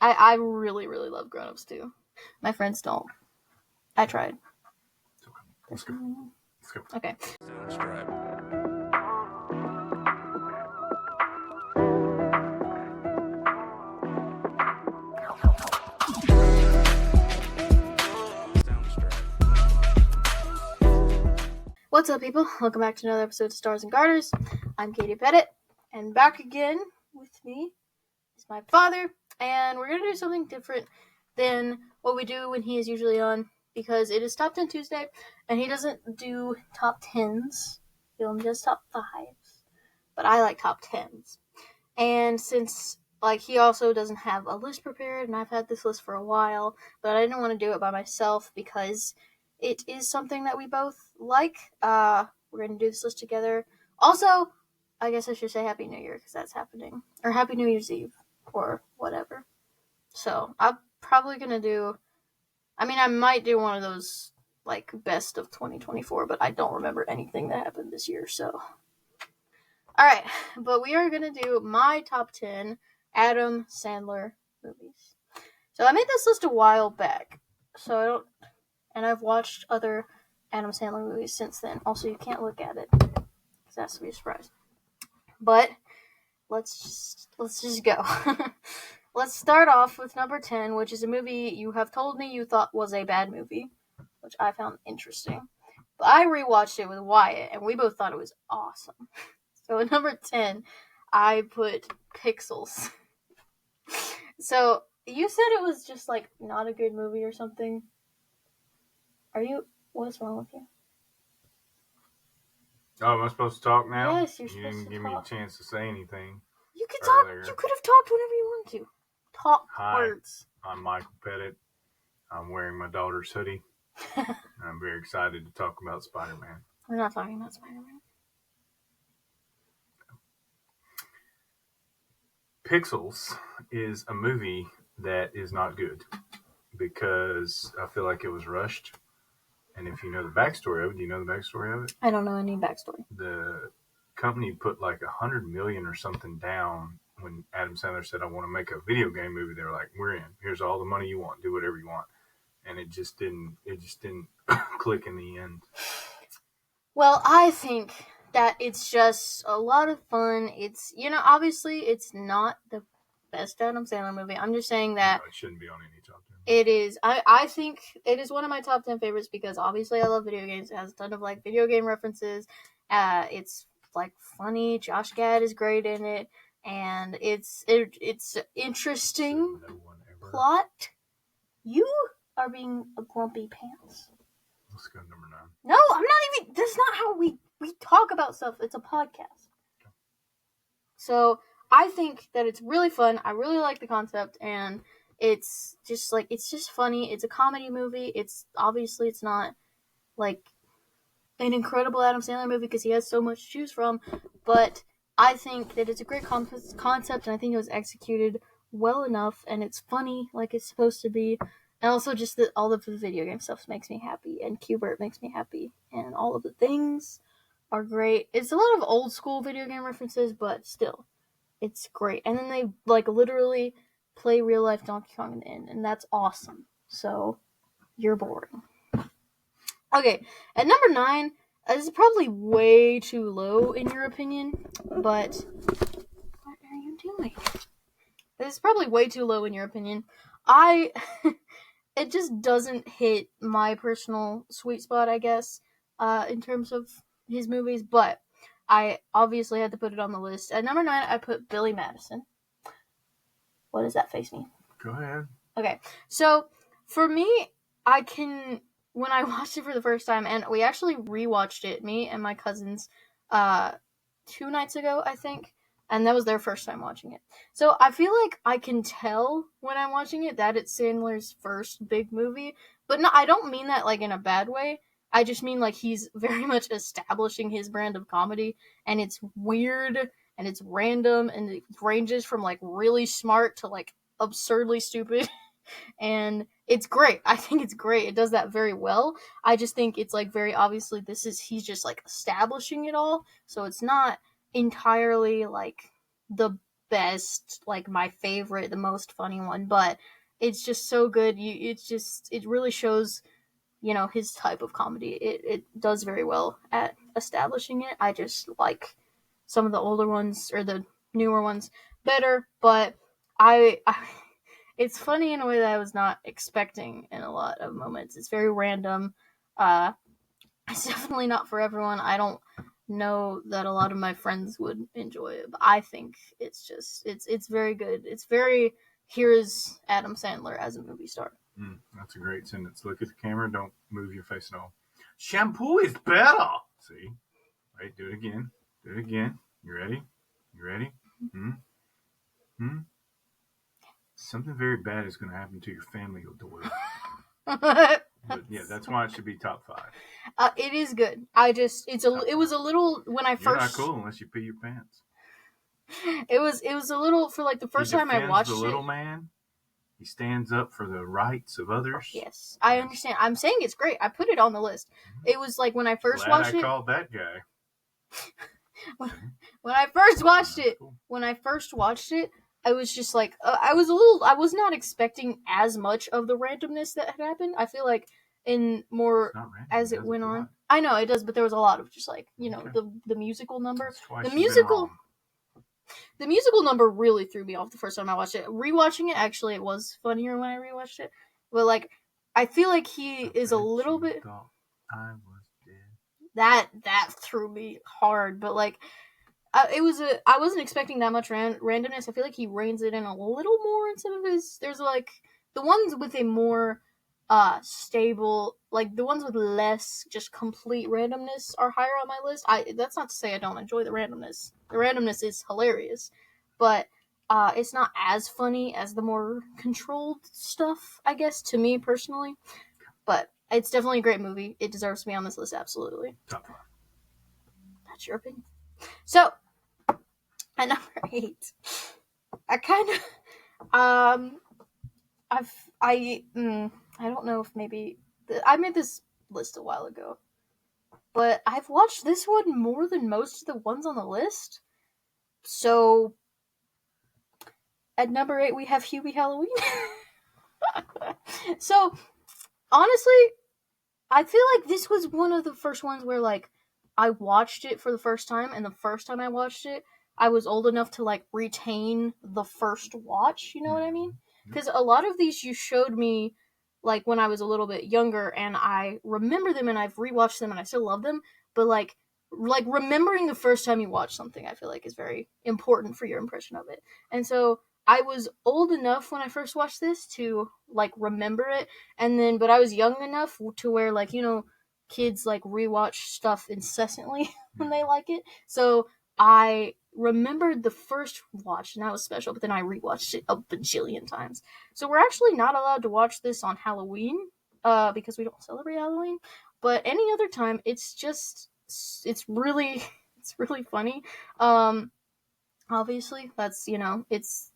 I really, really love Grown Ups too. My friends don't. I tried. Okay. Let's go. Okay. Subscribe. What's up, people? Welcome back to another episode of Stars and Garters. I'm Katie Pettit, and back again with me is my father, and we're going to do something different than what we do when he is usually on, because it is Top 10 Tuesday, and he doesn't do top 10s. He only does top 5s, but I like top 10s. And since, he also doesn't have a list prepared, and I've had this list for a while, but I didn't want to do it by myself because it is something that we both like. We're going to do this list together. Also, I guess I should say Happy New Year, because that's happening. Or Happy New Year's Eve, or whatever. So, I'm probably going to do... I might do one of those, best of 2024, but I don't remember anything that happened this year, so... Alright, but we are going to do my top 10 Adam Sandler movies. So I made this list a while back, and I've watched other Adam Sandler movies since then. Also, you can't look at it, because that's to be a surprise. But, let's just go. Let's start off with number 10, which is a movie you have told me you thought was a bad movie, which I found interesting. But I rewatched it with Wyatt, and we both thought it was awesome. So at number 10, I put Pixels. So, you said it was just, not a good movie or something. What's wrong with you? Oh, am I supposed to talk now? Yes, you're supposed to talk. You didn't give me a chance to say anything. You could talk. You could have talked whenever you wanted to. Talk words. I'm Michael Pettit. I'm wearing my daughter's hoodie. And I'm very excited to talk about Spider-Man. We're not talking about Spider-Man. Pixels is a movie that is not good because I feel like it was rushed. And if you know the backstory of it, do you know the backstory of it? I don't know any backstory. The company put $100 million or something down when Adam Sandler said, I want to make a video game movie. They were like, we're in. Here's all the money you want. Do whatever you want. And it just didn't click in the end. Well, I think that it's just a lot of fun. It's, obviously it's not the best Adam Sandler movie. I'm just saying that... No, it shouldn't be on any top 10. It is. I think it is one of my top 10 favorites because obviously I love video games. It has a ton of, video game references. It's, funny. Josh Gad is great in it. And it's interesting plot. You are being a grumpy pants. Let's go to number 9. No, I'm not even... That's not how we talk about stuff. It's a podcast. Okay. So, I think that it's really fun. I really like the concept, and it's just, it's just funny. It's a comedy movie. It's not, an incredible Adam Sandler movie because he has so much to choose from, but I think that it's a great concept, and I think it was executed well enough, and it's funny like it's supposed to be. And also just that all of the video game stuff makes me happy, and Q*bert makes me happy, and all of the things are great. It's a lot of old school video game references, but still, it's great. And then they, literally play real life Donkey Kong in the end, and that's awesome. So, you're boring. Okay, at number 9, this is probably way too low in your opinion, but what are you doing? This is probably way too low in your opinion. It just doesn't hit my personal sweet spot, I guess, in terms of his movies, but I obviously had to put it on the list. At number 9, I put Billy Madison. What does that face mean? Go ahead. Okay, so for me, when I watched it for the first time, and we actually rewatched it, me and my cousins, 2 nights ago, I think, and that was their first time watching it. So I feel like I can tell when I'm watching it that it's Sandler's first big movie, but no, I don't mean that, in a bad way. I just mean, he's very much establishing his brand of comedy, and it's weird, and it's random, and it ranges from, really smart to, absurdly stupid, and it's great. I think it's great. It does that very well. I just think it's, very obviously he's just, establishing it all, so it's not entirely, the best, like my favorite, the most funny one, but it's just so good. It really shows, his type of comedy. It does very well at establishing it. I just like some of the older ones or the newer ones better, but I it's funny in a way that I was not expecting in a lot of moments. It's very random. It's definitely not for everyone. I don't know that a lot of my friends would enjoy it, but I think it's very good. It's very here's Adam Sandler as a movie star. That's a great sentence. Look at the camera. Don't move your face at all. Shampoo is better. See? Right, do it again. Do it again. You ready? You ready? Something very bad is going to happen to your family, Doyle. But yeah, that's why it should be top 5. It is good. It was a little when I first. You're not cool unless you pee your pants. It was a little for like the first time I watched the little man. He stands up for the rights of others. Yes, I understand. I'm saying it's great. I put it on the list. It was like when I first watched it. I called that guy. When I first watched it, I was just like, I was not expecting as much of the randomness that had happened. I feel like in more as it went on. I know it does, but there was a lot of just like, the musical number. The musical number really threw me off the first time I watched it. Rewatching it, actually, it was funnier when I rewatched it. But like, I feel like he is a little bit. I was dead. That threw me hard, but like, I wasn't expecting that much randomness. I feel like he reins it in a little more in some of his. There's like the ones with a more stable, like the ones with less just complete randomness are higher on my list. That's not to say I don't enjoy the randomness. The randomness is hilarious, but it's not as funny as the more controlled stuff, I guess, to me personally. But it's definitely a great movie. It deserves to be on this list, absolutely. Top 5. That's your opinion. So, at number 8, I kind of, I don't know if maybe, I made this list a while ago, but I've watched this one more than most of the ones on the list. So, at number 8, we have Hubie Halloween. So, honestly, I feel like this was one of the first ones where, like, I watched it for the first time, and the first time I watched it, I was old enough to, like, retain the first watch, you know what I mean? Because a lot of these you showed me, like, when I was a little bit younger, and I remember them, and I've rewatched them, and I still love them, but, like remembering the first time you watch something, I feel like is very important for your impression of it. And so, I was old enough when I first watched this to, like, remember it, and then, but I was young enough to where, like, kids, like, rewatch stuff incessantly when they like it. So, I remembered the first watch, and that was special, but then I rewatched it a bajillion times. So we're actually not allowed to watch this on Halloween, because we don't celebrate Halloween, but any other time, it's really funny. Obviously, that's, it's,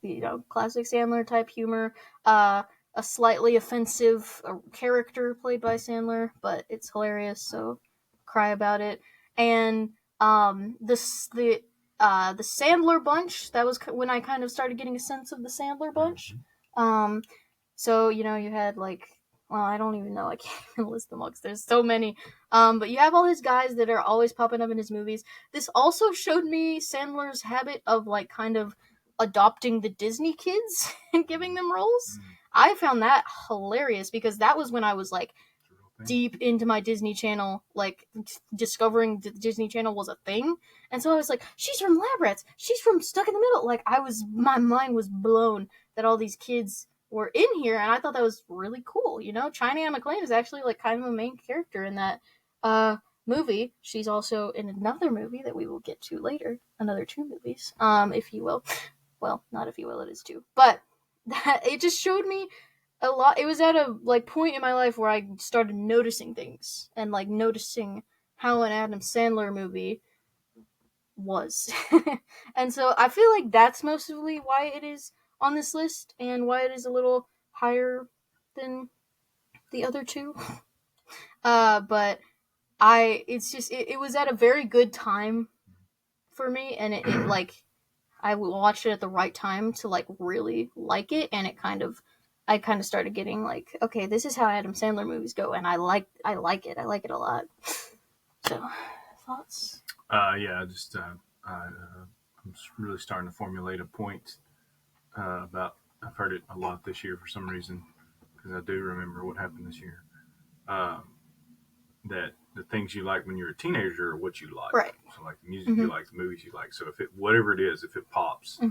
classic Sandler type humor, a slightly offensive character played by Sandler, but it's hilarious, so cry about it. And, the Sandler bunch, that was when I kind of started getting a sense of the Sandler bunch. So, you had, like, well, I don't even know, I can't even list them all because there's so many. But you have all his guys that are always popping up in his movies. This also showed me Sandler's habit of, like, kind of adopting the Disney kids and giving them roles. I found that hilarious because that was when I was, like, deep into my Disney Channel, like, discovering the Disney Channel was a thing. And so I was like, she's from Lab Rats. She's from Stuck in the Middle. Like, my mind was blown that all these kids were in here, and I thought that was really cool, China Anne McClain is actually, like, kind of a main character in that movie. She's also in another movie that we will get to later, another 2 movies, if you will. Well, not if you will, it is 2. But that, it just showed me a lot. It was at a, like, point in my life where I started noticing things, and, like, noticing how an Adam Sandler movie was. And so I feel like that's mostly why it is on this list, and why it is a little higher than the other 2. But it was at a very good time for me, and it like, I watched it at the right time to like really like it, and I kind of started getting like, okay, this is how Adam Sandler movies go, and I like it. I like it a lot. So, thoughts? Yeah, I'm really starting to formulate a point about. I've heard it a lot this year for some reason because I do remember what happened this year. Um, that the things you like when you're a teenager are what you like. Right. So like the music you like, the movies you like. So if it whatever it is, if it pops,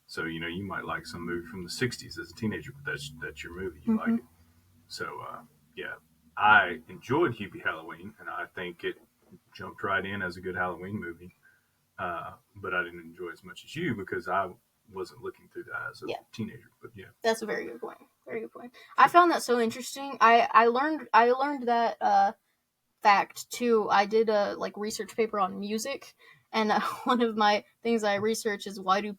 so you might like some movie from the '60s as a teenager, but that's your movie. You like it. So yeah, I enjoyed Hubie Halloween, and I think it jumped right in as a good Halloween movie. But I didn't enjoy it as much as you because I wasn't looking through that as a teenager. But yeah, that's a very good point. Very good point. I found that so interesting. I learned that fact too. I did a like research paper on music, and one of my things I research is why do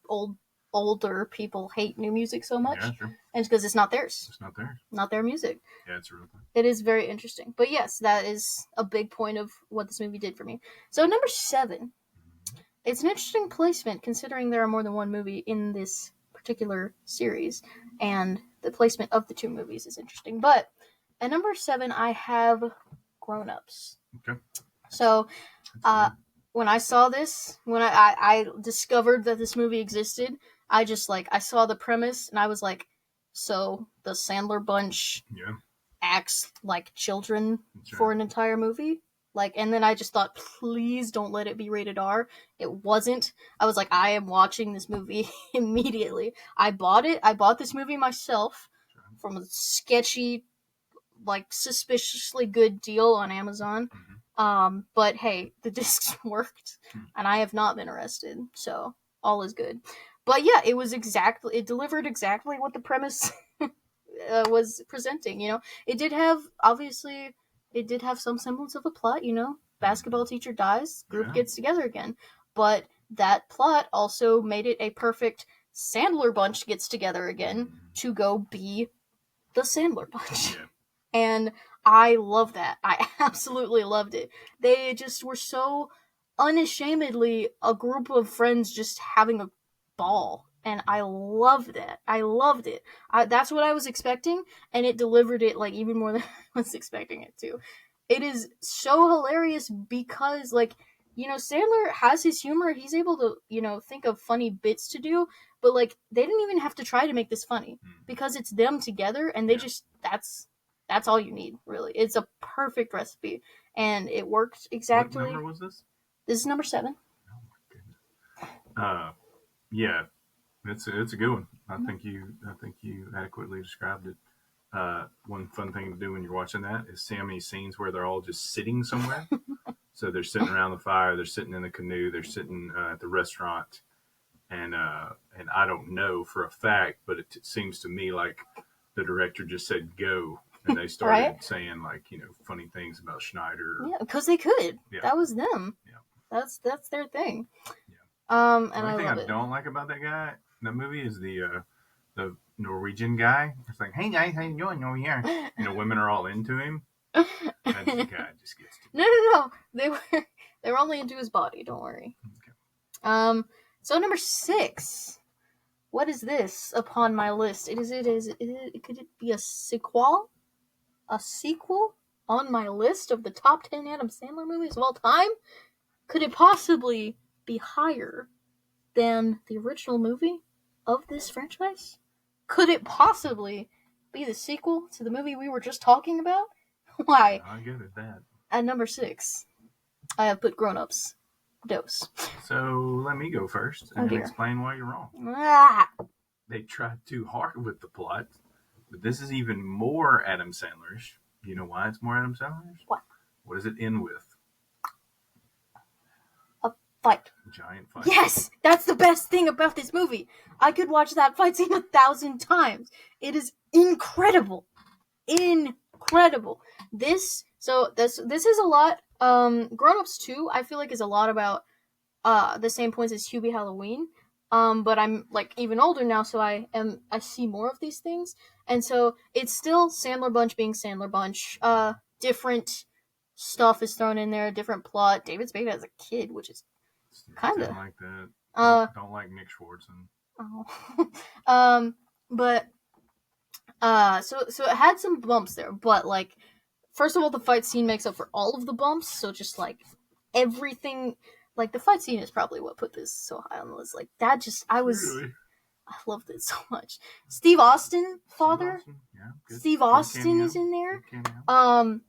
older people hate new music so much? Yeah, sure. And it's because it's not theirs. It's not theirs. Not their music. Yeah, it's a real thing. It is very interesting. But yes, that is a big point of what this movie did for me. So number 7. It's an interesting placement considering there are more than one movie in this particular series, and the placement of the two movies is interesting. But at number 7, I have Grown Ups. Okay. So, when I saw this, when I discovered that this movie existed, I just like I saw the premise and I was like, so the Sandler bunch acts like children for an entire movie? Like, and then I just thought, please don't let it be rated R. It wasn't. I was like, I am watching this movie immediately. I bought it. I bought this movie myself from a sketchy, like suspiciously good deal on Amazon. But hey, the discs worked, and I have not been arrested, so all is good. But yeah, it delivered exactly what the premise was presenting. It did have some semblance of a plot. Basketball teacher dies, group gets together again, but that plot also made it a perfect Sandler bunch gets together again to go be the Sandler bunch. Yeah. And I love that. I absolutely loved it. They just were so unashamedly a group of friends just having a ball. And I loved that. I loved it. That's what I was expecting, and it delivered it like even more than I was expecting it to. It is so hilarious because Sandler has his humor. He's able to, think of funny bits to do, but like they didn't even have to try to make this funny because it's them together, and they just that's all you need, really. It's a perfect recipe, and it worked exactly. What number was this? This is number 7. Oh my goodness. Yeah, it's a good one. I think you adequately described it. One fun thing to do when you're watching that is see how many scenes where they're all just sitting somewhere. So they're sitting around the fire, they're sitting in the canoe, they're sitting at the restaurant, and I don't know for a fact, but it seems to me like the director just said go. And they started saying funny things about Schneider. Yeah, because they could. Yeah. That was them. Yeah, that's their thing. Yeah. And the only thing I don't like about that guy, that movie, is the Norwegian guy. It's like, hey guys, how you doing over here? Women are all into him. And the guy just gets to No. They were only into his body. Don't worry. Okay. So number 6. What is this upon my list? Could it be a sequel? A sequel on my list of the top 10 Adam Sandler movies of all time? Could it possibly be higher than the original movie of this franchise? Could it possibly be the sequel to the movie we were just talking about? Why? I get it, that. At number 6, I have put Grown Ups. Dose. So let me go first and explain why you're wrong. They tried too hard with the plot. But this is even more Adam Sandlerish. Do you know why it's more Adam Sandlerish? What? What does it end with? A fight. Giant fight. Yes! That's the best thing about this movie. I could watch that fight scene 1,000 times. It is incredible. Incredible. This is a lot. Grown Ups 2, I feel like, is a lot about the same points as Hubie Halloween. But I'm like even older now, so I see more of these things, and so it's still Sandler Bunch being Sandler Bunch. Different stuff is thrown in there, different plot. David Spade as a kid, which is kind of like that. Don't like Nick Swartzen. Oh. But so it had some bumps there, but like, first of all, the fight scene makes up for all of the bumps. So just like everything, like the fight scene is probably what put this so high on the list. Like that, Really? I loved it so much. Steve Austin, father. Steve Austin is in there.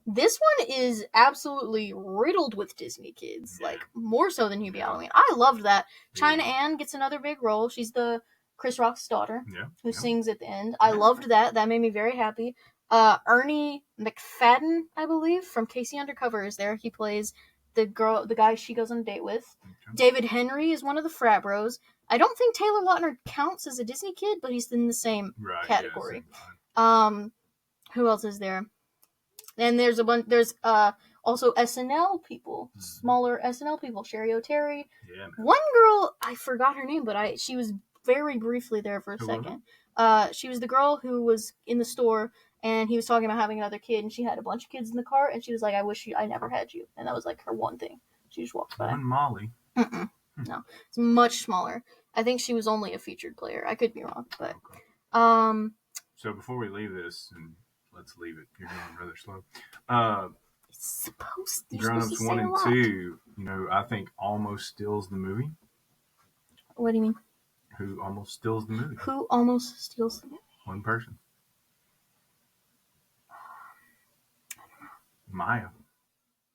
This one is absolutely riddled with Disney kids, like more so than Hubie Halloween. I loved that. China Ann gets another big role. She's the Chris Rock's daughter, who sings at the end. I loved that. That made me very happy. Ernie McFadden, I believe, from Casey Undercover is there. He plays the guy she goes on a date with. Okay. David Henry is one of the frat bros. I don't think Taylor Lautner counts as a Disney kid, but he's in the same category. Who else is there? And there's also SNL people, smaller SNL people. Sherry O'Terry. Yeah, one girl, I forgot her name, but she was very briefly there for a second. She was the girl who was in the store, and he was talking about having another kid, and she had a bunch of kids in the car, and she was like, "I wish I never had you," and that was like her one thing. She just walked by. Molly. No, it's much smaller. I think she was only a featured player. I could be wrong, but So before we leave this, and let's leave it. You're going rather slow. It's supposed to. Grown Ups 1 and 2. I think almost steals the movie. What do you mean? Who almost steals the movie? Who almost steals the movie? One person. Maya.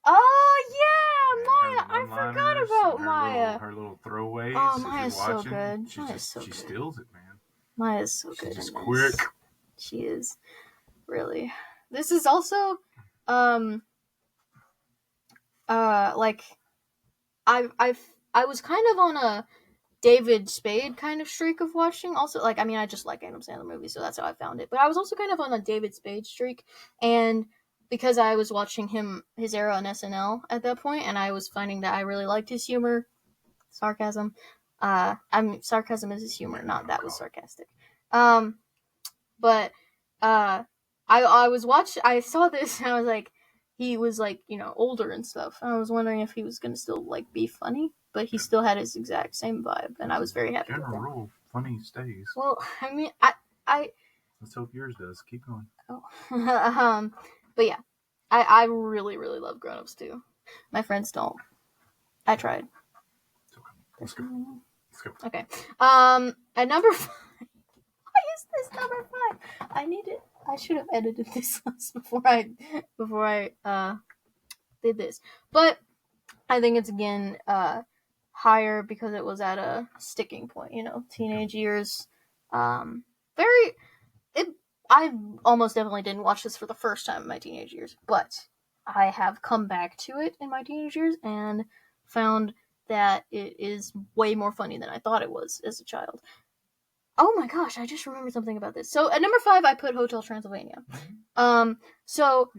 Oh yeah, Maya! I forgot about Maya. Her little throwaways. Oh, Maya's so good. She steals it, man. Maya's so good. She's just quick. She is, really. This is also, like, I was kind of on a David Spade kind of streak of watching. Also, like, I mean, I just like Adam Sandler movies, so that's how I found it. But I was also kind of on a David Spade streak, and because I was watching his era on SNL at that point, and I was finding that I really liked his humor, sarcasm. Sarcasm is his humor, not that was sarcastic. But I saw this and I was like, he was like, older and stuff. And I was wondering if he was gonna still like be funny, but he still had his exact same vibe, and I was very happy. General rule, funny stays. Well, I mean, I let's hope yours does. Keep going. Oh, but yeah, I really really love Grown Ups too. My friends don't. I tried. Let's go. Okay. At number 5. Why is this number 5? I should have edited this list before I did this. But I think it's again higher because it was at a sticking point, teenage years. I almost definitely didn't watch this for the first time in my teenage years, but I have come back to it in my teenage years and found that it is way more funny than I thought it was as a child. Oh my gosh, I just remembered something about this. So at number 5, I put Hotel Transylvania. So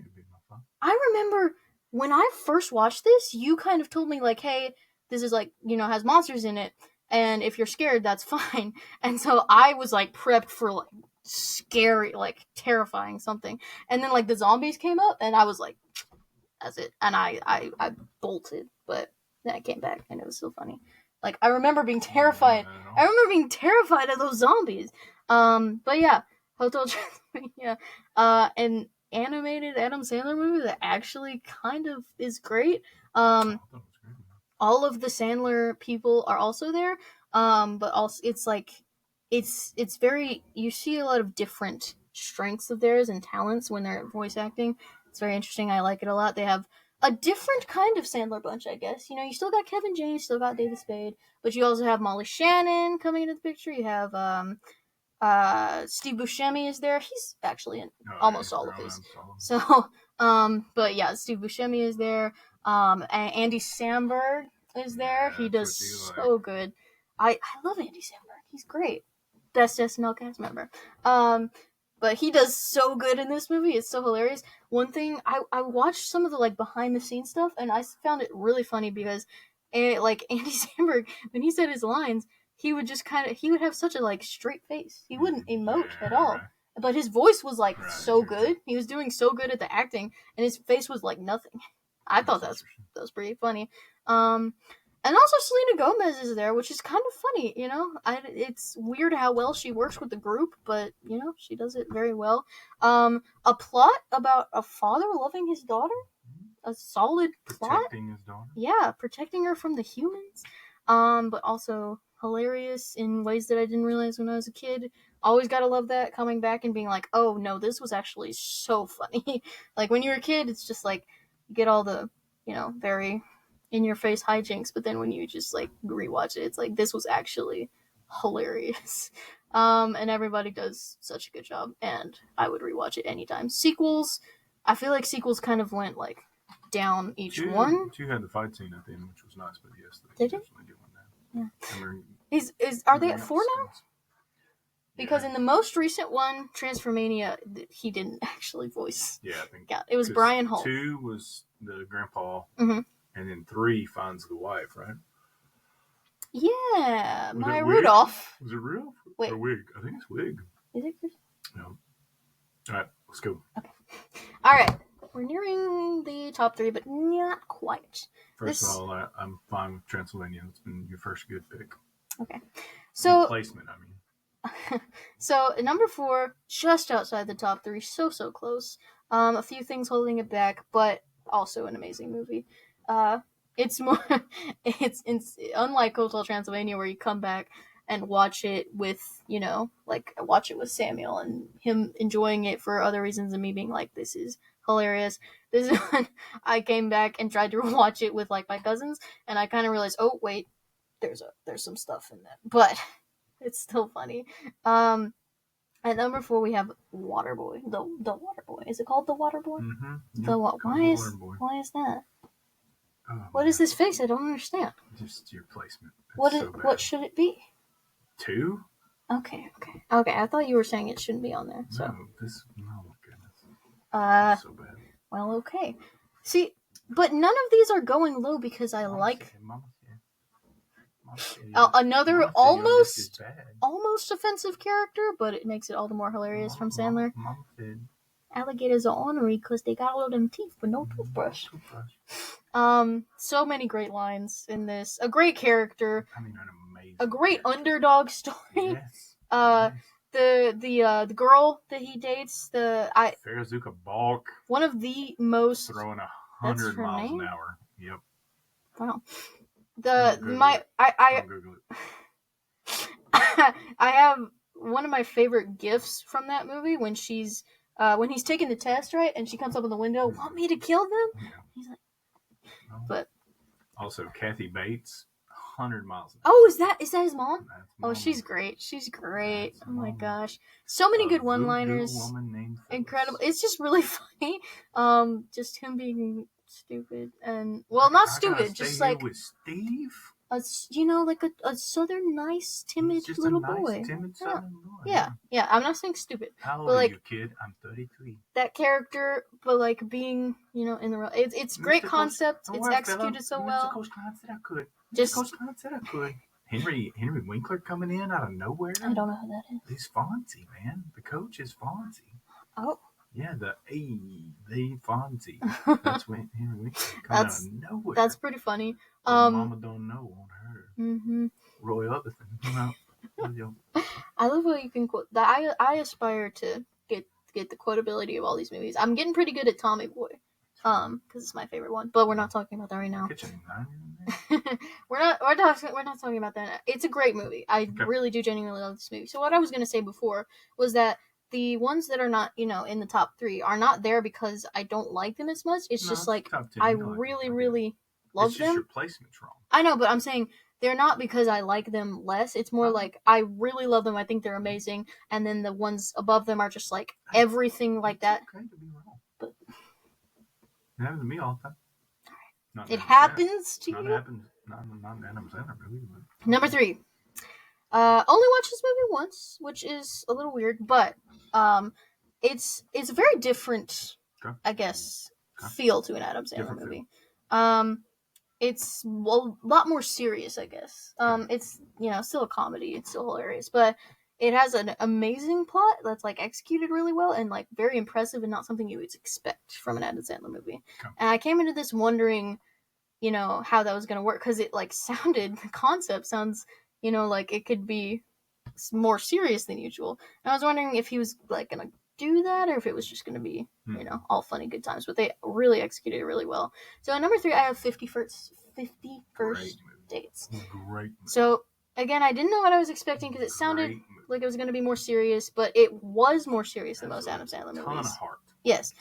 I remember when I first watched this, you kind of told me like, hey, this is like, has monsters in it, and if you're scared, that's fine. And so I was like prepped for like scary, like terrifying something. And then like the zombies came up, and I was like, that's it. And I bolted, but then I came back, and it was so funny. Like, I remember being terrified. I remember being terrified of those zombies. But yeah, Hotel Transylvania, an animated Adam Sandler movie that actually kind of is great. All of the Sandler people are also there. But also it's like, it's very, you see a lot of different strengths of theirs and talents when they're voice acting. It's very interesting. I like it a lot. They have a different kind of Sandler bunch, I guess. You still got Kevin James, still got David Spade, but you also have Molly Shannon coming into the picture. You have Steve Buscemi is there. He's actually in almost all of these. So, but yeah, Steve Buscemi is there. And Andy Samberg is there. He does so good. I love Andy Samberg. He's great. Best SNL cast member. But he does so good in this movie. It's so hilarious. One thing, I watched some of the like behind the scenes stuff, and I found it really funny because, like Andy Samberg, when he said his lines, he would just he would have such a like straight face. He wouldn't emote at all. But his voice was like so good. He was doing so good at the acting, and his face was like nothing. I thought that was pretty funny. And And also Selena Gomez is there, which is kind of funny, you know? It's weird how well she works with the group, but, you know, she does it very well. A plot about a father loving his daughter? A solid plot? Protecting his daughter? Yeah, protecting her from the humans. But also hilarious in ways that I didn't realize when I was a kid. Always gotta love that, coming back and being like, oh no, this was actually so funny. Like, when you're a kid, it's just like, you get all the, you know, very in your face hijinks, but then when you just like rewatch it, it's like, this was actually hilarious. And everybody does such a good job, and I would rewatch it anytime. Sequels, I feel like sequels kind of went like down each one. Two had the fight scene at the end, which was nice, but yes, Did it? definitely get one down. Yeah. Are they at 4 now? Because in the most recent one, Transformania, he didn't actually voice. Yeah, I think. Yeah, it was Brian Holt. 2 was the grandpa, mm-hmm. and then 3 finds the wife, right? Yeah, Maya Rudolph. Was it real? Wait. Or Wig? I think it's Wig. Is it Chris? No. All right, let's go. Okay. All right. We're nearing the top 3, but not quite. First of all, I'm fine with Transylvania. It's been your first good pick. Okay. So replacement, I mean. So number 4, just outside the top 3, so close. A few things holding it back, but also an amazing movie. It's more, it's unlike Hotel Transylvania, where you come back and watch it with, you know, like watch it with Samuel and him enjoying it for other reasons, and me being like, this is hilarious. This is when I came back and tried to watch it with like my cousins, and I kind of realized, oh wait, there's some stuff in that, but it's still funny. At number 4 we have Waterboy. The Waterboy. Is it called The Waterboy? Mm-hmm. Yep, why is that? Oh, what is this face? I don't understand. Just your placement. What should it be? 2? Okay. I thought you were saying it shouldn't be on there. So. No, my goodness. So bad. Well, okay. See, but none of these are going low because I like. Another almost offensive character, but it makes it all the more hilarious from Sandler. Alligators are ornery because they got all them teeth but no toothbrush. So many great lines in this. A great character. I mean, an amazing. A great underdog story. Yes. The girl that he dates, Farazuka Balk. One of the most throwing 100 miles an hour. Yep. Wow. I have one of my favorite gifs from that movie when she's when he's taking the test, right, and she comes up in the window, want me to kill them? Yeah. He's like, but also Kathy Bates, 100 miles an hour. Oh, is that his mom? Oh, she's great. That's oh my gosh, so many good one-liners. Incredible. It's just really funny. Just him being stupid and not stupid, just like with Steve. Like a southern nice timid little boy. Timid southern boy. Yeah. I'm not saying stupid. How old are you, kid? I'm 33. That character, but like being, in the real, it's great concept. It's executed so well. Coach Klein said I could. Coach Klein said I could. Henry Winkler coming in out of nowhere. I don't know who that is. He's Fonzie, man. The coach is Fonzie. Oh. Yeah, the Fonzie. That's when Henry Winkler coming out of nowhere. That's pretty funny. Mama don't know on her. Mm-hmm. Roy Orbison. I love how you can quote that. I aspire to get the quotability of all these movies. I'm getting pretty good at Tommy Boy, because it's my favorite one. But we're not talking about that right now. We're not talking about that. It's a great movie. I really do genuinely love this movie. So what I was gonna say before was that the ones that are not, in the top 3 are not there because I don't like them as much. It's just like I really love them. It's just your placement's wrong. I know, but I'm saying they're not because I like them less. It's more like I really love them. I think they're amazing. And then the ones above them are just like everything like that. It's okay to be wrong. But it happens to me all the time. It happens to you? Not Adam Sandler movie. Number 3. Only watched this movie once, which is a little weird, but it's a very different, I guess, feel to an Adam Sandler movie. It's a lot more serious, I guess. It's still a comedy, it's still hilarious, but it has an amazing plot that's like executed really well and like very impressive and not something you would expect from an Adam Sandler movie. And I came into this wondering you know, how that was gonna work, because it like sounded, the concept sounds, you know, like it could be more serious than usual. And I was wondering if he was like gonna do that, or if it was just gonna be, you know, all funny good times. But they really executed it really well. So at number 3, I have 51st Dates. Great movie. So again, I didn't know what I was expecting, because it sounded like it was going to be more serious, but it was more serious than most Adam Sandler movies. Ton of heart. Yes.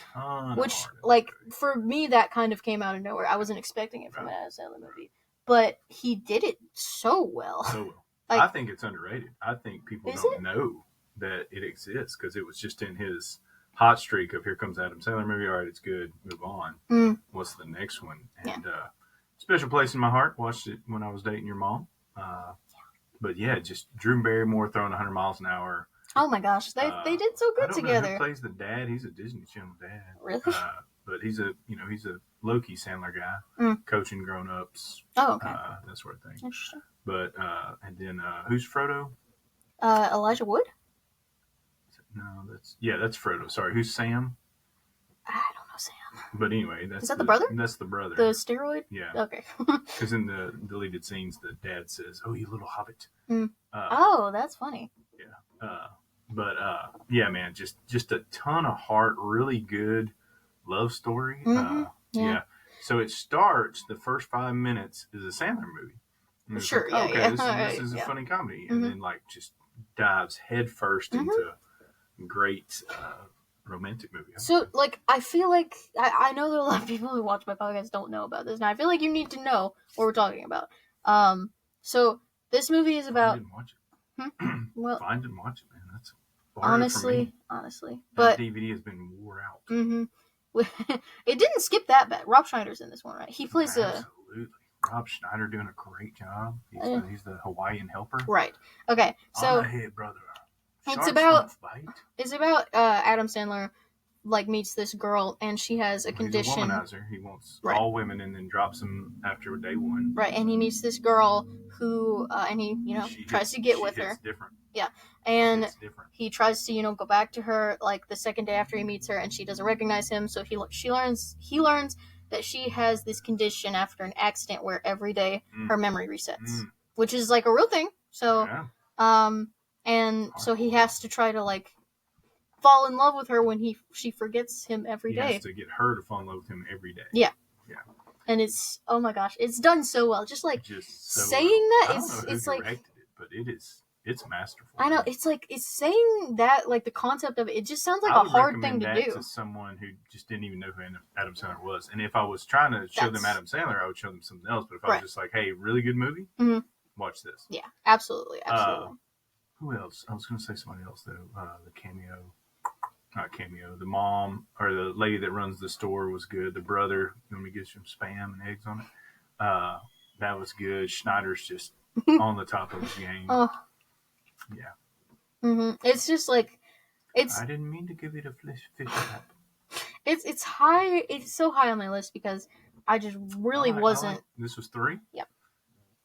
Which, like, for me, that kind of came out of nowhere. I wasn't expecting it from an Adam Sandler movie. But he did it so well. So well. Like, I think it's underrated. I think people don't know that it exists, because it was just in his hot streak of, here comes Adam Sandler movie, all right, it's good, move on. What's the next one? And special place in my heart. Watched it when I was dating your mom. But yeah, just Drew Barrymore throwing 100 miles an hour. Oh my gosh, they did so good together. I don't know who plays the dad. He's a Disney Channel dad. Really? But he's a low-key Sandler guy, coaching grown-ups. Oh, okay. That sort of thing. Interesting. But and then who's Frodo? Elijah Wood. No, that's Frodo. Sorry, who's Sam? I don't know Sam. But anyway, is that the brother? That's the brother. The steroid? Yeah. Okay. Because in the deleted scenes, the dad says, "Oh, you little hobbit." Oh, that's funny. Yeah. But yeah, man, just a ton of heart, really good love story. Yeah. So it starts, the first 5 minutes is a Sandler movie. Sure. Like, this is a funny comedy, and then like just dives headfirst into great romantic movie. So, like, I feel like I know that a lot of people who watch my podcast don't know about this, and I feel like you need to know what we're talking about. So this movie is about. Find and watch it. Well, find and watch it, man. That's honestly, but that DVD has been wore out. It didn't skip that bad. Rob Schneider's in this one, right? He plays absolutely. Rob Schneider doing a great job. He's the Hawaiian helper. Right. Okay. So. Hey, brother. It's about Adam Sandler, like, meets this girl, and she has a condition. He's a womanizer. He wants all women and then drops them after day one. Right, and he meets this girl who, and he, tries to get with her. Different. Yeah, and he tries to, go back to her, like, the second day after he meets her, and she doesn't recognize him. So he learns that she has this condition after an accident where every day her memory resets, which is like a real thing. So, and so he has to try to, like, fall in love with her when she forgets him every day. He has to get her to fall in love with him every day. Yeah. And it's, oh my gosh, it's done so well. Just saying that, it's like, directed it, but it's masterful. I know, it's like, it's saying that, like, the concept of it just sounds like a hard thing to do. To someone who just didn't even know who Adam Sandler was. And if I was trying to show them Adam Sandler, I would show them something else. But if I was just like, hey, really good movie, watch this. Yeah, absolutely. Who else? I was going to say somebody else, though. The mom, or the lady that runs the store was good. The brother, let me get some spam and eggs on it. That was good. Schneider's just on the top of his game. Oh. Yeah. It's just like, I didn't mean to give you the fish tap. It's high. It's so high on my list because I just really wasn't. This was 3? Yep.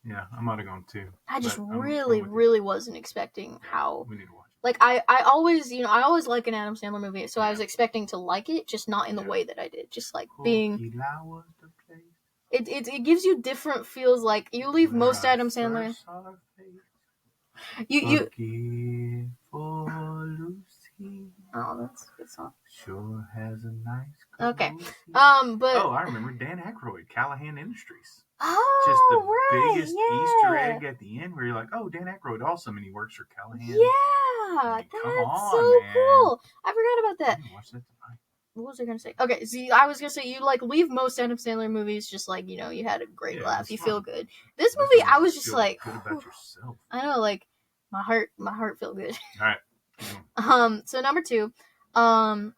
Yeah, I might have gone 2. I just really wasn't expecting how. We need to watch it. Like, I always, I always like an Adam Sandler movie, so I was expecting to like it, just not in the way that I did. Just like being. It gives you different feels. Like, you leave most Adam Sandler. You. Oh, that's a good song. Sure has a nice. Okay. But. Oh, I remember Dan Aykroyd, Callahan Industries. Oh, just the biggest Easter egg at the end where you're like, oh, Dan Aykroyd awesome, and he works for Callahan. Yeah, that's so cool. I forgot about that. Watch that tonight. What was I going to say? Okay, see, I was going to say, you, like, leave most Adam Sandler movies just, like, you had a great laugh. You feel good. This movie, I was just like, good about yourself. I know, like, my heart felt good. All right. So number 2, I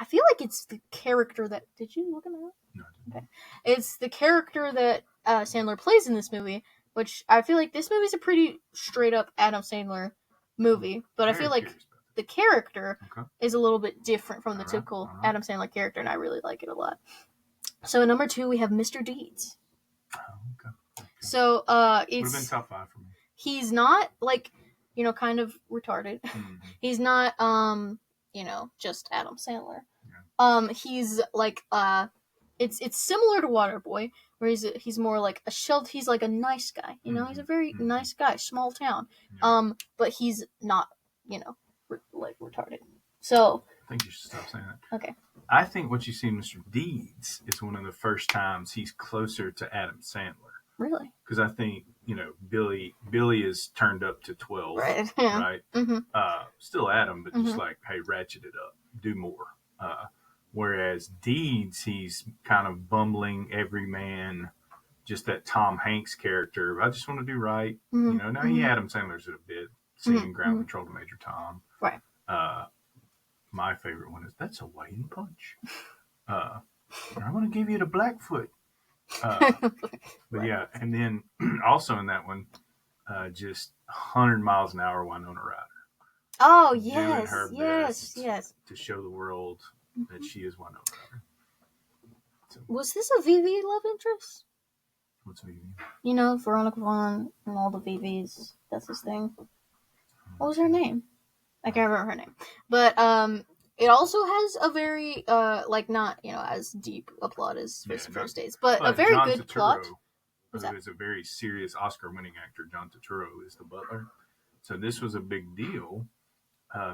feel like it's the character that, did you look at that? No, okay. It's the character that Sandler plays in this movie, which I feel like this movie's a pretty straight up Adam Sandler movie, but I feel like the character is a little bit different from the typical Adam Sandler character, and I really like it a lot. So at number 2, we have Mr. Deeds. Okay. So it's would have been top 5 for me. He's not like, kind of retarded. He's not just Adam Sandler. Yeah. He's like it's similar to Waterboy, where he's more like he's like a nice guy, you know, he's a very nice guy, small town, but he's not, you know, like retarded. So I think you should stop saying that. Okay. I think what you see in Mr. Deeds is one of the first times he's closer to Adam Sandler. Really? Because I think, you know, Billy is turned up to 12, right? Yeah. Right? Still Adam, but just like, hey, ratchet it up, do more. Whereas Deeds, he's kind of bumbling everyman, just that Tom Hanks character. I just want to do right. You know, now he Adam Sandler's it a bit, singing Ground Control to Major Tom. Right. My favorite one is That's a Waiting Punch. I'm going to give you the Blackfoot. But yeah, and then also in that one, just 100 miles an hour Winona Ryder. Oh, Doing yes, her yes, best yes. to show the world that she is Winona Ryder. So, Was this a VV love interest? what's VV? You know, Veronica Vaughn and all the VVs. That's his thing. What was her name? I can't remember her name. But it also has a very like not, you know, as deep a plot as First Dates, but a very John good Turturro, plot. who is a very serious Oscar-winning actor, John Turturro is the butler. So this was a big deal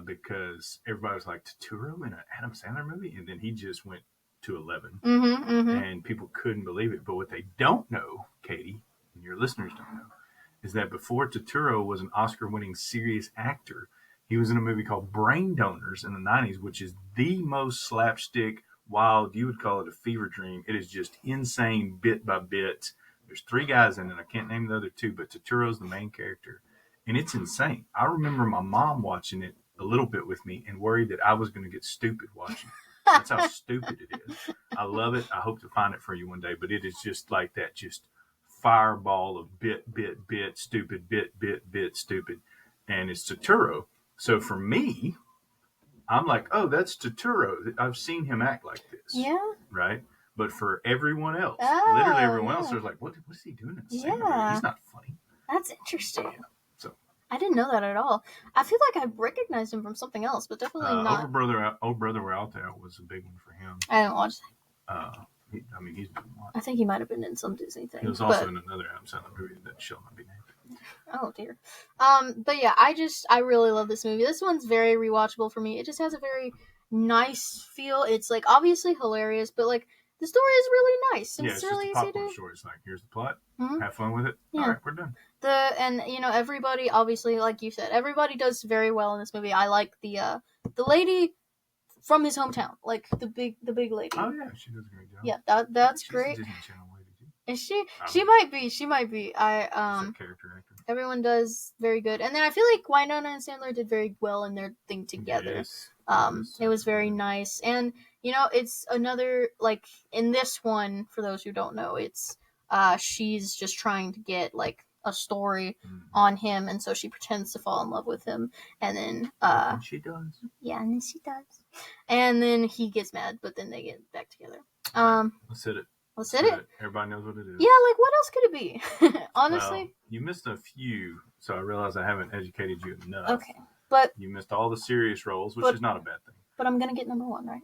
because everybody was like, Turturro in an Adam Sandler movie? And then he just went to 11. And people couldn't believe it. But what they don't know, Katie, and your listeners don't know, is that before Turturro was an Oscar-winning serious actor, he was in a movie called Brain Donors in the 90s, which is the most slapstick, wild, you would call it a fever dream. It is just insane bit by bit. There's 3 guys in it. I can't name the other 2, but Turturro's the main character. And it's insane. I remember my mom watching it a little bit with me and worried that I was going to get stupid watching it. That's how stupid it is. I love it. I hope to find it for you one day, but it is just like that, just fireball of bit, stupid, bit, stupid. And it's Turturro. So for me, I'm like, oh, that's Turturro. I've seen him act like this. Yeah. Right? But for everyone else, literally everyone else, they're like, what is he doing in this movie? He's not funny. That's interesting. So I didn't know that at all. I feel like I recognized him from something else, but definitely not. Old Brother Where Out There was a big one for him. I didn't watch that. He's been a lot. I think he might have been in some Disney thing. He was also in another Adam Sandler movie that shall not be named. Oh dear. But yeah, I really love this movie. This one's very rewatchable for me. It just has a very nice feel. It's like obviously hilarious, but like the story is really nice. And it's really easy to. It's just a popcorn story. It's like, here's the plot. Have fun with it. Yeah. All right, we're done. And you know, everybody obviously, like you said, everybody does very well in this movie. I like the lady from his hometown, like the big lady. Oh yeah, she does a great job. Yeah, that's great. Disney Channel lady too. Is she? She might be. She might be. Character actor. Everyone does very good, and then I feel like Winona and Sandler did very well in their thing together. Yes. It was very nice, and you know, it's another like in this one. For those who don't know, it's she's just trying to get like a story on him, and so she pretends to fall in love with him, and then and she does. Yeah, and then she does, and then he gets mad, but then they get back together. Let's hit it. Let's hit it. Everybody knows what it is. Yeah, like what else could it be? Honestly, well, you missed a few, so I realize I haven't educated you enough. Okay, but you missed all the serious roles, which is not a bad thing. But I'm gonna get number 1, right?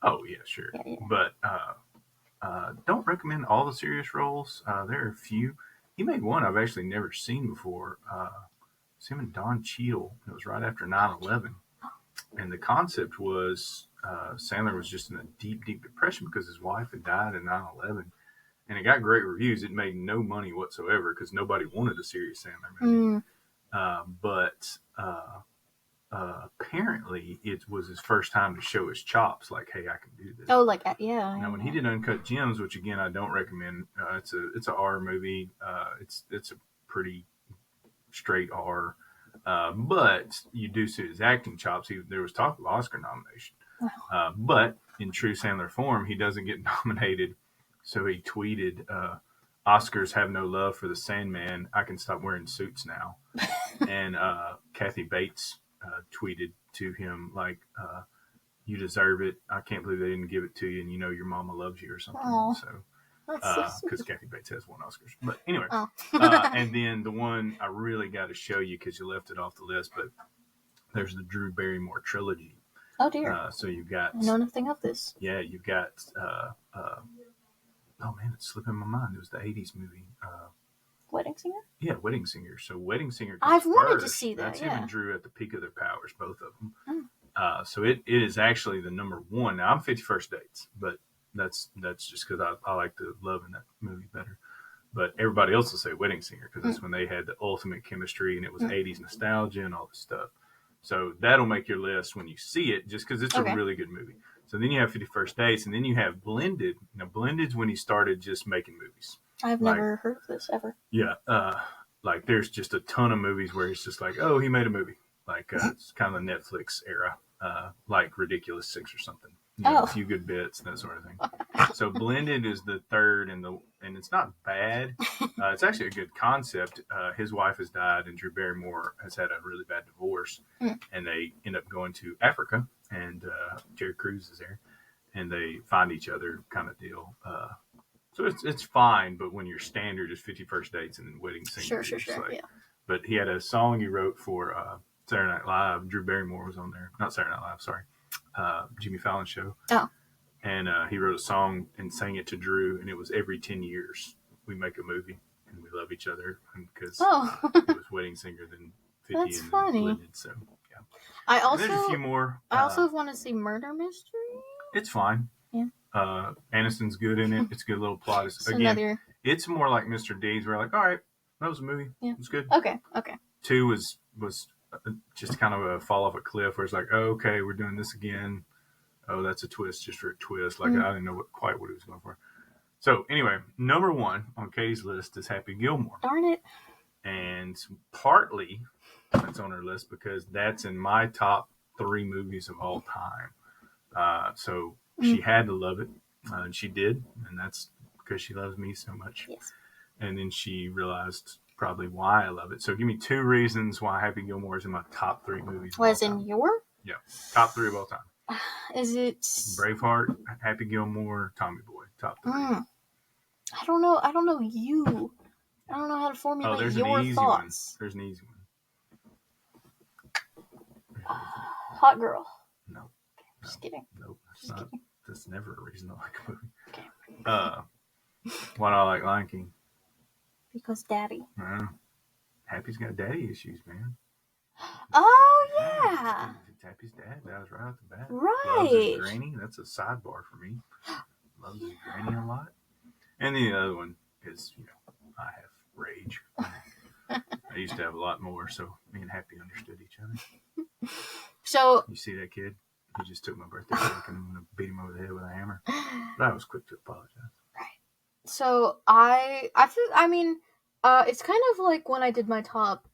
Oh yeah, sure. Yeah. But don't recommend all the serious roles. There are a few. He made one I've actually never seen before. It's him and Don Cheadle. It was right after 9/11, and the concept was Sandler was just in a deep depression because his wife had died in 9/11, and it got great reviews. It made no money whatsoever because nobody wanted a serious Sandler movie. But apparently it was his first time to show his chops. Like, hey, I can do this. Oh, like yeah. Now, when he did Uncut Gems, which again I don't recommend, it's a R movie. It's a pretty straight R, but you do see his acting chops. There was talk of Oscar nomination, but in true Sandler form, he doesn't get nominated. So he tweeted, "Oscars have no love for the Sandman. I can stop wearing suits now." And Kathy Bates tweeted to him like, "You deserve it. I can't believe they didn't give it to you, and you know your mama loves you," or something. Aww. So, because Kathy Bates has won Oscars. But anyway, and then the one I really got to show you because you left it off the list, but there's the Drew Barrymore trilogy. Oh dear. So you've got. I know nothing of this. Yeah, you've got oh man, it's slipping my mind. It was the 80s movie. Wedding Singer? Yeah, Wedding Singer. So Wedding Singer I've wanted to first. see that, That's him yeah. and Drew at the peak of their powers, both of them. Oh. So it is actually the number one. Now, I'm 51st Dates, but that's just because I like the love in that movie better. But everybody else will say Wedding Singer because that's when they had the ultimate chemistry and it was 80s nostalgia and all this stuff. So that'll make your list when you see it just because it's a really good movie. So then you have 51st Dates, and then you have Blended. Now, Blended's when he started just making movies. I've never heard of this ever. Yeah. Like there's just a ton of movies where it's just like, oh, he made a movie. Like it's kind of the Netflix era, like Ridiculous Six or something. You know, a few good bits, that sort of thing. So Blended is the third, and it's not bad. It's actually a good concept. His wife has died, and Drew Barrymore has had a really bad divorce, and they end up going to Africa, and Jerry Crews is there, and they find each other, kind of deal. So it's fine, but when your standard is 51st Dates and then Wedding Singer, Sure, like, yeah. But he had a song he wrote for Saturday Night Live. Drew Barrymore was on there, not Saturday Night Live, sorry. Jimmy Fallon show. Oh. And he wrote a song and sang it to Drew, and it was every 10 years we make a movie and we love each other because it was Wedding Singer, then 50 That's and funny. Blended. So yeah. I also there's a few more. I also want to see Murder Mystery. It's fine. Yeah. Aniston's good in it. It's a good little plot. It's more like Mr. Deeds. We're like, all right, that was a movie. Yeah. It was good. Okay. 2 was just kind of a fall off a cliff where it's like, oh, okay, we're doing this again. Oh, that's a twist just for a twist. Like I didn't know quite what he was going for. So anyway, number 1 on Katie's list is Happy Gilmore. Darn it. And partly that's on her list because that's in my top 3 movies of all time. So she had to love it. And she did. And that's because she loves me so much. Yes. And then she realized probably why I love it. So give me 2 reasons why Happy Gilmore is in my top 3 movies. Was in your? Yeah. Top 3 of all time. Is it Braveheart, Happy Gilmore, Tommy Boy, top 3. I don't know you. I don't know how to formulate your thoughts. There's an easy one. Hot Girl. No. Just kidding. Nope. That's never a reason to like a movie. Okay. Why do I like Lion King? Because Daddy. Happy's got daddy issues, man. Oh yeah. Happy's dad. That was right off the bat. Right. Loves his granny. That's a sidebar for me. Loves his granny a lot. And the other one is, I have rage. I used to have a lot more, so me and Happy understood each other. So you see that kid? He just took my birthday cake and I'm gonna beat him over the head with a hammer. But I was quick to apologize. Right. So I mean, it's kind of like when I did my top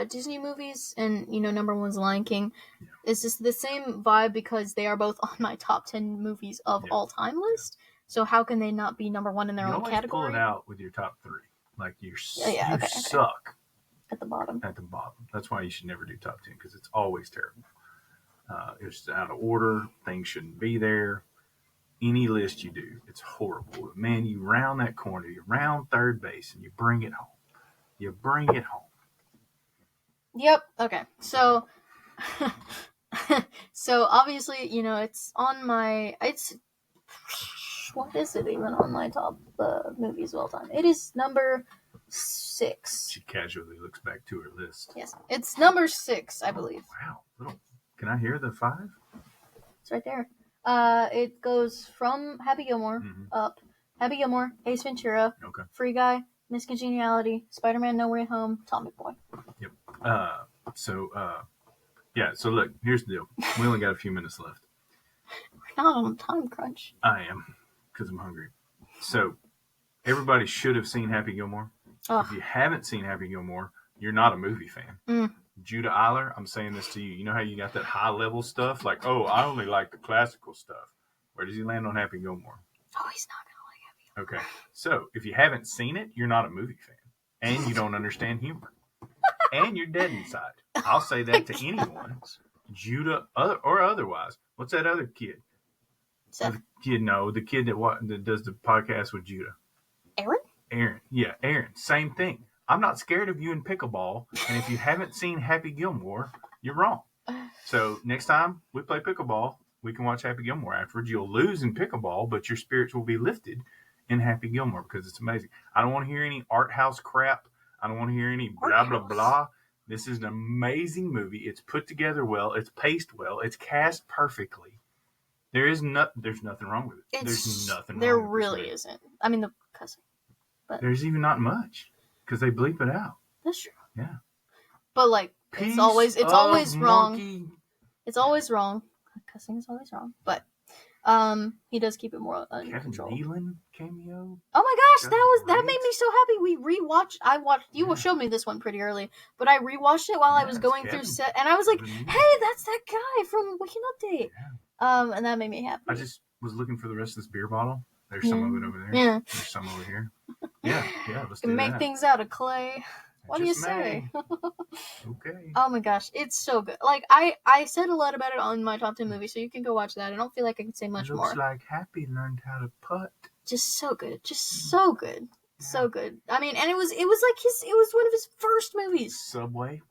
Disney movies, and number 1's Lion King. Yeah. It's just the same vibe because they are both on my top 10 movies of all time list. So how can they not be number 1 in their own category? Pull it out with your top 3. Like you suck at the bottom. At the bottom. That's why you should never do top 10 because it's always terrible. It's out of order. Things shouldn't be there. Any list you do, it's horrible. Man, you round that corner, you round third base, and you bring it home. Yep. Okay. So, obviously, it's on my. What is it even on my top movies of all time? It is number 6. She casually looks back to her list. Yes, it's number 6, I believe. Wow. Can I hear the 5? It's right there. It goes from Happy Gilmore up. Happy Gilmore, Ace Ventura, Free Guy, Miss Congeniality, Spider-Man No Way Home, Tommy Boy. Yep. So look, here's the deal. We only got a few minutes left. We're not on a time crunch. I am, because I'm hungry. So everybody should have seen Happy Gilmore. If you haven't seen Happy Gilmore, you're not a movie fan. Judah Eiler, I'm saying this to you. You know how you got that high level stuff? Like, I only like the classical stuff. Where does he land on Happy Gilmore? Oh, he's not going to like Happy Gilmore. Okay. So if you haven't seen it, you're not a movie fan. And you don't understand humor. And you're dead inside. I'll say that to anyone. Judah or otherwise. What's that other kid? The kid that does the podcast with Judah. Aaron. Yeah, Aaron. Same thing. I'm not scared of you in pickleball, and if you haven't seen Happy Gilmore, you're wrong. So next time we play pickleball, we can watch Happy Gilmore afterwards. You'll lose in pickleball, but your spirits will be lifted, in Happy Gilmore because it's amazing. I don't want to hear any art house crap. I don't want to hear any blah, blah, blah. This is an amazing movie. It's put together well. It's paced well. It's cast perfectly. There's nothing wrong with it. There's nothing there wrong with really this isn't. I mean, the cussing. But there's even not much because they bleep it out. That's true. Yeah. But like, it's always wrong. It's always wrong. Cussing is always wrong. But he does keep it more under Kevin control. Nealon cameo. Oh my gosh, that made me so happy. We rewatched. You showed me this one pretty early, but I rewatched it while I was going through set, and I was like, "Hey, that's that guy from Weekend Update." Yeah. And that made me happy. I just was looking for the rest of this beer bottle. There's some of it over there. Yeah. There's some over here. Yeah. Let's do make things out of clay. What do you say? Okay. Oh my gosh, it's so good. Like, I said a lot about it on my top 10 movies, so you can go watch that. I don't feel like I can say much more. Looks like Happy learned how to putt. Just so good. So good. Yeah. So good. I mean, and it was one of his first movies. Subway.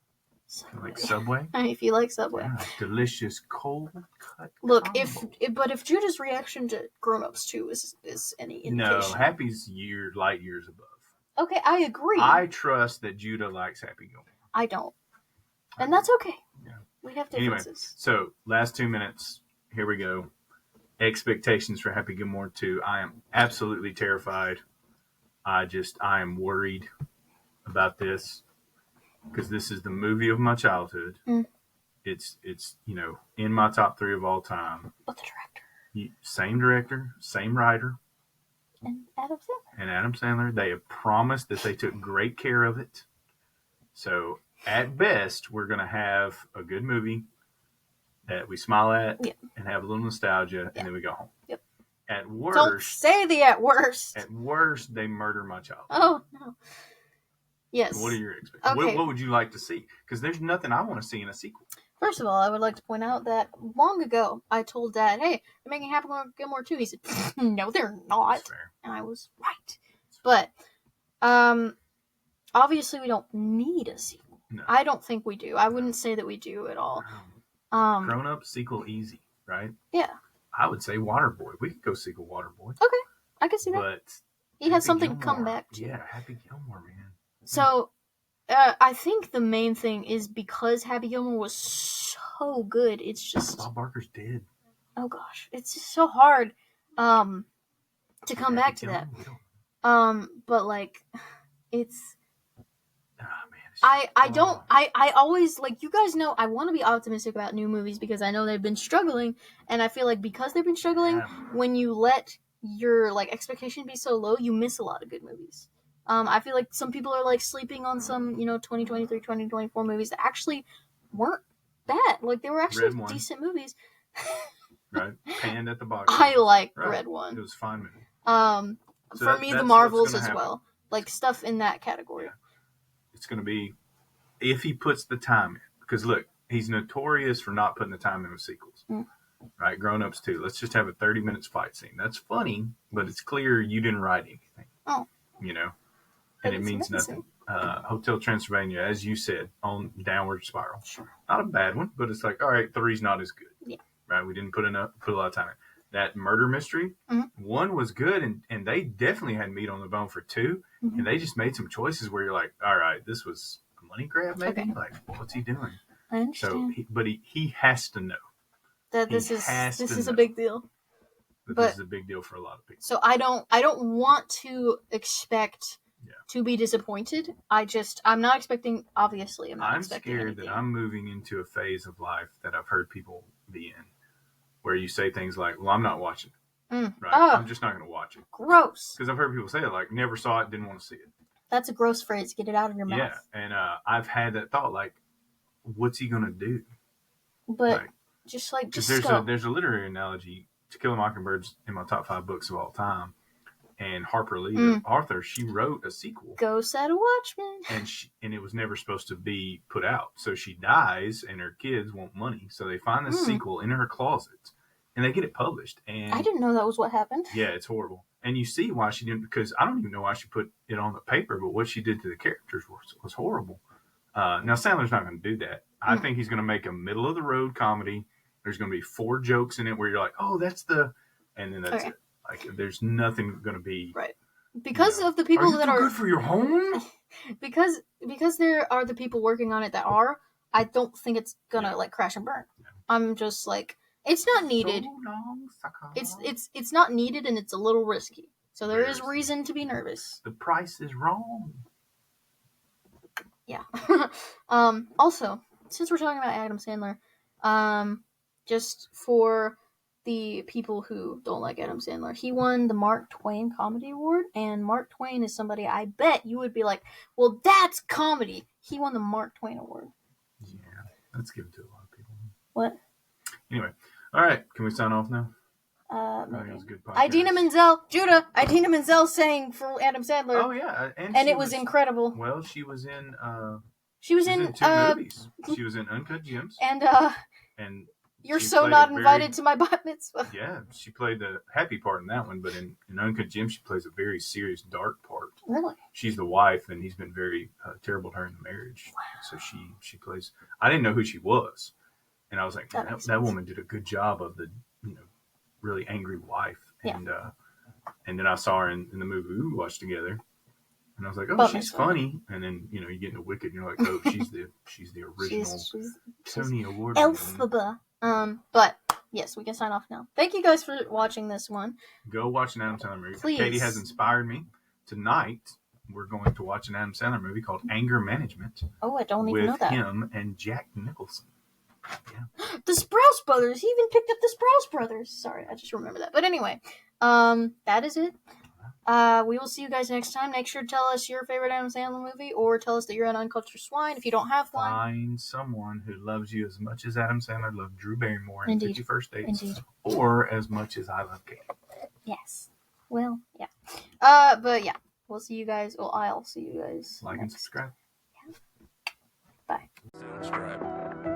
Like Subway? If you like Subway. Yeah, delicious cold cut. Look, if Judah's reaction to Grown Ups 2 is any indication. No, Happy's light years above. Okay, I agree. I trust that Judah likes Happy Gilmore. I don't. And that's okay. Yeah. We have differences. Anyway, so last 2 minutes. Here we go. Expectations for Happy Gilmore 2. I am absolutely terrified. I am worried about this because this is the movie of my childhood. It's in my top 3 of all time. But the director. Same director, same writer. And Adam Sandler. They have promised that they took great care of it. So at best, we're going to have a good movie that we smile at and have a little nostalgia, and then we go home. Yep. At worst, don't say the at worst. At worst, they murder my child. Oh no. Yes. What are your expectations? Okay. What would you like to see? Because there's nothing I want to see in a sequel. First of all, I would like to point out that long ago, I told Dad, "Hey, they're making Happy Gilmore 2." He said, "No, they're not," and I was right. But obviously, we don't need a sequel. No. I don't think we do. I wouldn't say that we do at all. Grown Up sequel easy, right? Yeah. I would say Waterboy. We could go sequel Waterboy. Okay, I can see that. But he has something to come back to. Yeah, Happy Gilmore, man. So, I think the main thing is because Happy Gilmore was so good, it's just... Bob Barker's dead. Oh, gosh. It's just so hard to come back to that. But, like, it's... I always, like, you guys know, I want to be optimistic about new movies because I know they've been struggling, and I feel like because they've been struggling, when you let your, like, expectation be so low, you miss a lot of good movies. I feel like some people are, like, sleeping on some, 2023, 2024 movies that actually weren't bad. Like, they were actually decent movies. Right. Panned at the box. I like Red One. It was a fine movie. For me, the Marvels as well. Like, stuff in that category. Yeah. It's going to be, if he puts the time in. Because, look, he's notorious for not putting the time in with sequels. Right? Grown Ups 2. Let's just have a 30-minute fight scene. That's funny, but it's clear you didn't write anything. Oh. And it means nothing. Hotel Transylvania, as you said, on Downward Spiral. Sure. Not a bad one, but it's like, all right, 3's not as good. Yeah. Right? We didn't put a lot of time in. That murder mystery, 1 was good, and they definitely had meat on the bone for 2, and they just made some choices where you're like, all right, this was a money grab, maybe? Okay. Like, what's he doing? I understand. So, he has to know. That this is a big deal. But this is a big deal for a lot of people. So I don't want to expect to be disappointed. I'm not expecting, obviously, I'm expecting scared that I'm moving into a phase of life that I've heard people be in, where you say things like, well, I'm not watching it. Right? I'm just not going to watch it. Gross. Because I've heard people say it, like, never saw it, didn't want to see it. That's a gross phrase. Get it out of your mouth. Yeah, and I've had that thought, like, what's he going to do? But just go. There's a literary analogy. To Kill a Mockingbird's in my top 5 books of all time. And Harper Lee, the author, she wrote a sequel. Go Set a Watchman. And it was never supposed to be put out. So she dies, and her kids want money. So they find this sequel in her closet, and they get it published. And I didn't know that was what happened. Yeah, it's horrible. And you see why she didn't, because I don't even know why she put it on the paper, but what she did to the characters was horrible. Now, Sandler's not going to do that. I think he's going to make a middle-of-the-road comedy. There's going to be 4 jokes in it where you're like, oh, that's the... And then that's it. Like, there's nothing going to be right because of the people are you that too are good for your home. because there are the people working on it that are. I don't think it's gonna like crash and burn. Yeah. I'm just like it's not needed. So long, sucker. It's not needed and it's a little risky. So there is Very reason to be nervous. The price is wrong. Yeah. Also, since we're talking about Adam Sandler, just for the people who don't like Adam Sandler, he won the Mark Twain Comedy Award, and Mark Twain is somebody I bet you would be like, well, that's comedy. He won the Mark Twain Award. Yeah, let's give it to a lot of people. What? Anyway, all right, can we sign off now? I think it was a good podcast. Idina Menzel sang for Adam Sandler. Oh yeah, and it was incredible. Well, she was in. She was in 2 movies. She was in Uncut Gems. And you're so not invited to my bat mitzvah. Yeah, she played the happy part in that one, but in Uncut Gems, she plays a very serious, dark part. Really? She's the wife, and he's been very terrible to her in the marriage. Wow. So she plays. I didn't know who she was, and I was like, that woman did a good job of the really angry wife. Yeah. And then I saw her in the movie we watched together. And I was like, oh, she's funny. And then, you get into Wicked, and you're like, oh, she's the original Tony Award. Elphaba. But yes, we can sign off now. Thank you guys for watching this one. Go watch an Adam Sandler movie. Please. Katie has inspired me. Tonight, we're going to watch an Adam Sandler movie called Anger Management. Oh, I don't even know that. With him and Jack Nicholson. Yeah. The Sprouse Brothers. He even picked up the Sprouse Brothers. Sorry, I just remember that. But anyway, that is it. We will see you guys next time. Make sure to tell us your favorite Adam Sandler movie, or tell us that you're an uncultured swine if you don't have one. Find someone who loves you as much as Adam Sandler loved Drew Barrymore in 50 First Dates. Indeed. Or as much as I love Katie. Yes. Well, yeah. But yeah, we'll see you guys. Well, I'll see you guys. Like and subscribe. Yeah. Bye. Subscribe.